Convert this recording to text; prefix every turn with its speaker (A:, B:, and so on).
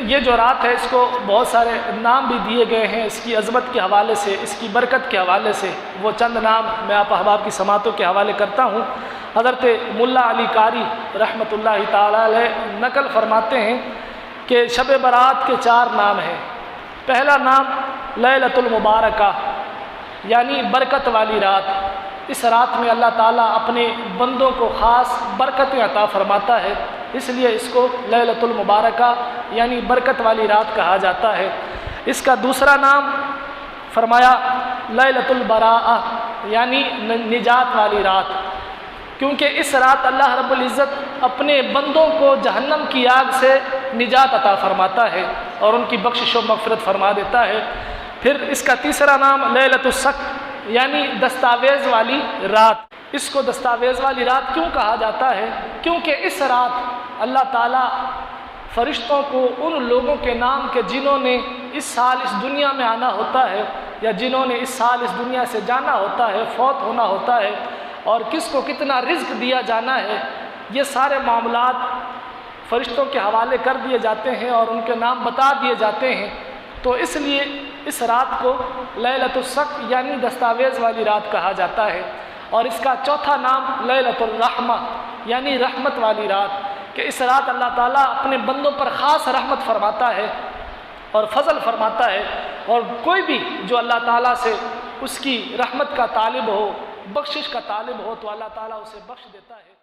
A: یہ جو رات ہے اس کو بہت سارے نام بھی دیے گئے ہیں اس کی عظمت کے حوالے سے، اس کی برکت کے حوالے سے۔ وہ چند نام میں آپ احباب کی سماعتوں کے حوالے کرتا ہوں۔ حضرت ملا علی قاری رحمۃ اللہ تعالی علیہ نقل فرماتے ہیں کہ شب برات کے 4 نام ہیں۔ پہلا نام لیلۃ المبارکہ، یعنی برکت والی رات۔ اس رات میں اللہ تعالیٰ اپنے بندوں کو خاص برکتیں عطا فرماتا ہے، اس لیے اس کو لیلۃ المبارکہ یعنی برکت والی رات کہا جاتا ہے۔ اس کا دوسرا نام فرمایا لیلۃ البراءہ، یعنی نجات والی رات، کیونکہ اس رات اللہ رب العزت اپنے بندوں کو جہنم کی آگ سے نجات عطا فرماتا ہے اور ان کی بخشش و مغفرت فرما دیتا ہے۔ پھر اس کا تیسرا نام لیلۃ الصق، یعنی دستاویز والی رات۔ اس کو دستاویز والی رات کیوں کہا جاتا ہے؟ کیونکہ اس رات اللہ تعالیٰ فرشتوں کو ان لوگوں کے نام کے جنہوں نے اس سال اس دنیا میں آنا ہوتا ہے یا جنہوں نے اس سال اس دنیا سے جانا ہوتا ہے، فوت ہونا ہوتا ہے، اور کس کو کتنا رزق دیا جانا ہے، یہ سارے معاملات فرشتوں کے حوالے کر دیے جاتے ہیں اور ان کے نام بتا دیے جاتے ہیں۔ تو اس لیے اس رات کو لیلۃ الصق یعنی دستاویز والی رات کہا جاتا ہے۔ اور اس کا چوتھا نام لیلۃ الرحمہ یعنی رحمت والی رات، کہ اس رات اللہ تعالیٰ اپنے بندوں پر خاص رحمت فرماتا ہے اور فضل فرماتا ہے، اور کوئی بھی جو اللہ تعالیٰ سے اس کی رحمت کا طالب ہو، بخشش کا طالب ہو، تو اللہ تعالیٰ اسے بخش دیتا ہے۔